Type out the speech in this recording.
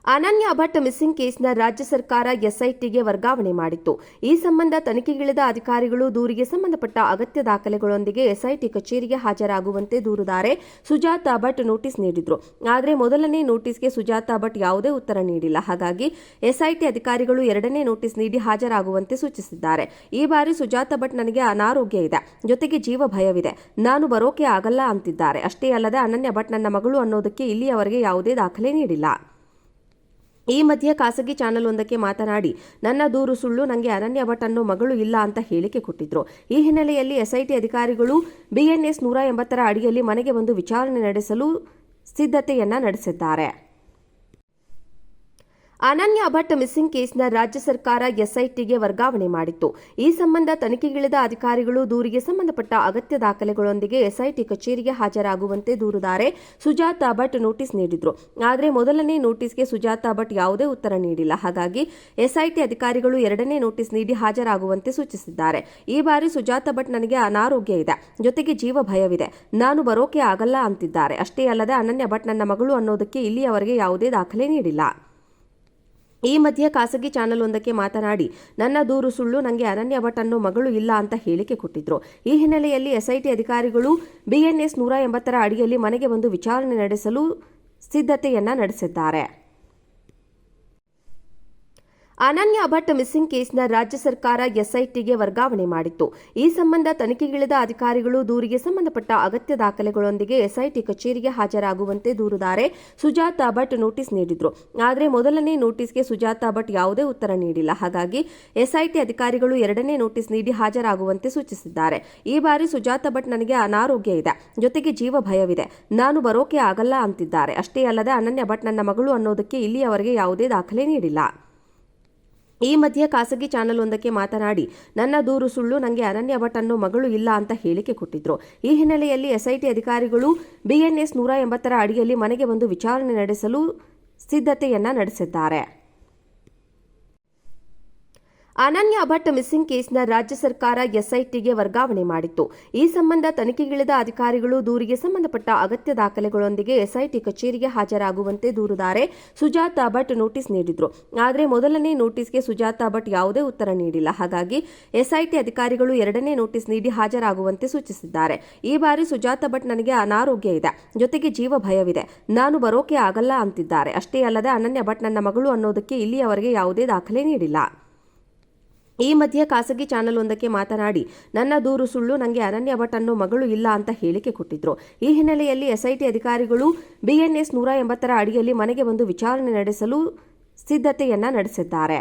ಅನನ್ಯ ಭಟ್ ಮಿಸ್ಸಿಂಗ್ ಕೇಸ್ನ ರಾಜ್ಯ ಸರ್ಕಾರ ಎಸ್ಐಟಿಗೆ ವರ್ಗಾವಣೆ ಮಾಡಿತ್ತು. ಈ ಸಂಬಂಧ ತನಿಖೆಗಿಳಿದ ಅಧಿಕಾರಿಗಳು ದೂರಿಗೆ ಸಂಬಂಧಪಟ್ಟ ಅಗತ್ಯ ದಾಖಲೆಗಳೊಂದಿಗೆ ಎಸ್ಐಟಿ ಕಚೇರಿಗೆ ಹಾಜರಾಗುವಂತೆ ದೂರುದಾರೆ ಸುಜಾತಾ ಭಟ್ ನೋಟಿಸ್ ನೀಡಿದ್ರು. ಆದರೆ ಮೊದಲನೇ ನೋಟಿಸ್ಗೆ ಸುಜಾತಾ ಭಟ್ ಯಾವುದೇ ಉತ್ತರ ನೀಡಿಲ್ಲ. ಹಾಗಾಗಿ ಎಸ್ಐಟಿ ಅಧಿಕಾರಿಗಳು ಎರಡನೇ ನೋಟಿಸ್ ನೀಡಿ ಹಾಜರಾಗುವಂತೆ ಸೂಚಿಸಿದ್ದಾರೆ. ಈ ಬಾರಿ ಸುಜಾತಾ ಭಟ್ ನನಗೆ ಅನಾರೋಗ್ಯ ಇದೆ, ಜೊತೆಗೆ ಜೀವ ಭಯವಿದೆ, ನಾನು ಬರೋಕೆ ಆಗಲ್ಲ ಅಂತಿದ್ದಾರೆ. ಅಷ್ಟೇ ಅಲ್ಲದೆ ಅನನ್ಯ ಭಟ್ ನನ್ನ ಮಗಳು ಅನ್ನೋದಕ್ಕೆ ಇಲ್ಲಿಯವರೆಗೆ ಯಾವುದೇ ದಾಖಲೆ ನೀಡಿಲ್ಲ. ಈ ಮಧ್ಯೆ ಖಾಸಗಿ ಚಾನೆಲ್ ಒಂದಕ್ಕೆ ಮಾತನಾಡಿ, ನನ್ನ ದೂರು ಸುಳ್ಳು, ನನಗೆ ಅನನ್ಯ ಭಟ್ ಅನ್ನೋ ಮಗಳು ಇಲ್ಲ ಅಂತ ಹೇಳಿಕೆ ಕೊಟ್ಟಿದ್ರು. ಈ ಹಿನ್ನೆಲೆಯಲ್ಲಿ ಎಸ್ಐಟಿ ಅಧಿಕಾರಿಗಳು BNS 180ರ ಅಡಿಯಲ್ಲಿ ಮನೆಗೆ ಬಂದು ವಿಚಾರಣೆ ನಡೆಸಲು ಸಿದ್ಧತೆಯನ್ನ ನಡೆಸಿದ್ದಾರೆ. ಅನನ್ಯ ಭಟ್ ಮಿಸ್ಸಿಂಗ್ ಕೇಸ್ನ ರಾಜ್ಯ ಸರ್ಕಾರ ಎಸ್ಐಟಿಗೆ ವರ್ಗಾವಣೆ ಮಾಡಿತ್ತು. ಈ ಸಂಬಂಧ ತನಿಖೆಗಿಳಿದ ಅಧಿಕಾರಿಗಳು ದೂರಿಗೆ ಸಂಬಂಧಪಟ್ಟ ಅಗತ್ಯ ದಾಖಲೆಗಳೊಂದಿಗೆ ಎಸ್ಐಟಿ ಕಚೇರಿಗೆ ಹಾಜರಾಗುವಂತೆ ದೂರುದಾರೆ ಸುಜಾತಾ ಭಟ್ ನೋಟಿಸ್ ನೀಡಿದ್ರು. ಆದರೆ ಮೊದಲನೇ ನೋಟಿಸ್ಗೆ ಸುಜಾತಾ ಭಟ್ ಯಾವುದೇ ಉತ್ತರ ನೀಡಿಲ್ಲ. ಹಾಗಾಗಿ ಎಸ್ಐಟಿ ಅಧಿಕಾರಿಗಳು ಎರಡನೇ ನೋಟಿಸ್ ನೀಡಿ ಹಾಜರಾಗುವಂತೆ ಸೂಚಿಸಿದ್ದಾರೆ. ಈ ಬಾರಿ ಸುಜಾತಾ ಭಟ್ ನನಗೆ ಅನಾರೋಗ್ಯ ಇದೆ, ಜೊತೆಗೆ ಜೀವ ಭಯವಿದೆ, ನಾನು ಬರೋಕೆ ಆಗಲ್ಲ ಅಂತಿದ್ದಾರೆ. ಅಷ್ಟೇ ಅಲ್ಲದೆ ಅನನ್ಯ ಭಟ್ ನನ್ನ ಮಗಳು ಅನ್ನೋದಕ್ಕೆ ಇಲ್ಲಿಯವರೆಗೆ ಯಾವುದೇ ದಾಖಲೆ ನೀಡಿಲ್ಲ. ಈ ಮಧ್ಯೆ ಖಾಸಗಿ ಚಾನೆಲ್ ಒಂದಕ್ಕೆ ಮಾತನಾಡಿ, ನನ್ನ ದೂರು ಸುಳ್ಳು, ನನಗೆ ಅನನ್ಯ ಭಟ್ ಅನ್ನೋ ಮಗಳು ಇಲ್ಲ ಅಂತ ಹೇಳಿಕೆ ಕೊಟ್ಟಿದ್ರು. ಈ ಹಿನ್ನೆಲೆಯಲ್ಲಿ ಎಸ್ಐಟಿ ಅಧಿಕಾರಿಗಳು BNS 180ರ ಅಡಿಯಲ್ಲಿ ಮನೆಗೆ ಬಂದು ವಿಚಾರಣೆ ನಡೆಸಲು ಸಿದ್ಧತೆಯನ್ನ ನಡೆಸಿದ್ದಾರೆ. ಅನನ್ಯ ಭಟ್ ಮಿಸ್ಸಿಂಗ್ ಕೇಸ್ನ ರಾಜ್ಯ ಸರ್ಕಾರ ಎಸ್ಐಟಿಗೆ ವರ್ಗಾವಣೆ ಮಾಡಿತ್ತು. ಈ ಸಂಬಂಧ ತನಿಖೆಗಿಳಿದ ಅಧಿಕಾರಿಗಳು ದೂರಿಗೆ ಸಂಬಂಧಪಟ್ಟ ಅಗತ್ಯ ದಾಖಲೆಗಳೊಂದಿಗೆ ಎಸ್ಐಟಿ ಕಚೇರಿಗೆ ಹಾಜರಾಗುವಂತೆ ದೂರುದಾರೆ ಸುಜಾತಾ ಭಟ್ ನೋಟಿಸ್ ನೀಡಿದ್ರು. ಆದರೆ ಮೊದಲನೇ ನೋಟಿಸ್ಗೆ ಸುಜಾತಾ ಭಟ್ ಯಾವುದೇ ಉತ್ತರ ನೀಡಿಲ್ಲ. ಹಾಗಾಗಿ ಎಸ್ಐಟಿ ಅಧಿಕಾರಿಗಳು ಎರಡನೇ ನೋಟಿಸ್ ನೀಡಿ ಹಾಜರಾಗುವಂತೆ ಸೂಚಿಸಿದ್ದಾರೆ. ಈ ಬಾರಿ ಸುಜಾತಾ ಭಟ್ ನನಗೆ ಅನಾರೋಗ್ಯ ಇದೆ, ಜೊತೆಗೆ ಜೀವ ಭಯವಿದೆ, ನಾನು ಬರೋಕೆ ಆಗಲ್ಲ ಅಂತಿದ್ದಾರೆ. ಅಷ್ಟೇ ಅಲ್ಲದೆ ಅನನ್ಯ ಭಟ್ ನನ್ನ ಮಗಳು ಅನ್ನೋದಕ್ಕೆ ಇಲ್ಲಿಯವರೆಗೆ ಯಾವುದೇ ದಾಖಲೆ ನೀಡಿಲ್ಲ. ಈ ಮಧ್ಯೆ ಖಾಸಗಿ ಚಾನೆಲ್ ಒಂದಕ್ಕೆ ಮಾತನಾಡಿ, ನನ್ನ ದೂರು ಸುಳ್ಳು, ನನಗೆ ಅನನ್ಯ ಭಟ್ ಅನ್ನೋ ಮಗಳು ಇಲ್ಲ ಅಂತ ಹೇಳಿಕೆ ಕೊಟ್ಟಿದ್ರು. ಈ ಹಿನ್ನೆಲೆಯಲ್ಲಿ ಎಸ್ಐಟಿ ಅಧಿಕಾರಿಗಳು BNS 180ರ ಅಡಿಯಲ್ಲಿ ಮನೆಗೆ ಬಂದು ವಿಚಾರಣೆ ನಡೆಸಲು ಸಿದ್ಧತೆಯನ್ನ ನಡೆಸಿದ್ದಾರೆ. ಅನನ್ಯ ಭಟ್ ಮಿಸ್ಸಿಂಗ್ ಕೇಸ್ನ ರಾಜ್ಯ ಸರ್ಕಾರ ಎಸ್ಐಟಿಗೆ ವರ್ಗಾವಣೆ ಮಾಡಿತ್ತು. ಈ ಸಂಬಂಧ ತನಿಖೆಗಿಳಿದ ಅಧಿಕಾರಿಗಳು ದೂರಿಗೆ ಸಂಬಂಧಪಟ್ಟ ಅಗತ್ಯ ದಾಖಲೆಗಳೊಂದಿಗೆ ಎಸ್ಐಟಿ ಕಚೇರಿಗೆ ಹಾಜರಾಗುವಂತೆ ದೂರುದಾರೆ ಸುಜಾತಾ ಭಟ್ ನೋಟಿಸ್ ನೀಡಿದ್ರು. ಆದರೆ ಮೊದಲನೇ ನೋಟಿಸ್ಗೆ ಸುಜಾತಾ ಭಟ್ ಯಾವುದೇ ಉತ್ತರ ನೀಡಿಲ್ಲ. ಹಾಗಾಗಿ ಎಸ್ಐಟಿ ಅಧಿಕಾರಿಗಳು ಎರಡನೇ ನೋಟಿಸ್ ನೀಡಿ ಹಾಜರಾಗುವಂತೆ ಸೂಚಿಸಿದ್ದಾರೆ. ಈ ಬಾರಿ ಸುಜಾತಾ ಭಟ್ ನನಗೆ ಅನಾರೋಗ್ಯ ಇದೆ, ಜೊತೆಗೆ ಜೀವ ಭಯವಿದೆ, ನಾನು ಬರೋಕೆ ಆಗಲ್ಲ ಅಂತಿದ್ದಾರೆ. ಅಷ್ಟೇ ಅಲ್ಲದೆ ಅನನ್ಯ ಭಟ್ ನನ್ನ ಮಗಳು ಅನ್ನೋದಕ್ಕೆ ಇಲ್ಲಿಯವರೆಗೆ ಯಾವುದೇ ದಾಖಲೆ ನೀಡಿಲ್ಲ. ಈ ಮಧ್ಯೆ ಖಾಸಗಿ ಚಾನೆಲ್ ಒಂದಕ್ಕೆ ಮಾತನಾಡಿ, ನನ್ನ ದೂರು ಸುಳ್ಳು, ನನಗೆ ಅನನ್ಯ ಭಟ್ ಅನ್ನೋ ಮಗಳು ಇಲ್ಲ ಅಂತ ಹೇಳಿಕೆ ಕೊಟ್ಟಿದ್ರು. ಈ ಹಿನ್ನೆಲೆಯಲ್ಲಿ ಎಸ್ಐಟಿ ಅಧಿಕಾರಿಗಳು BNS 180ರ ಅಡಿಯಲ್ಲಿ ಮನೆಗೆ ಬಂದು ವಿಚಾರಣೆ ನಡೆಸಲು ಸಿದ್ಧತೆಯನ್ನ ನಡೆಸಿದ್ದಾರೆ.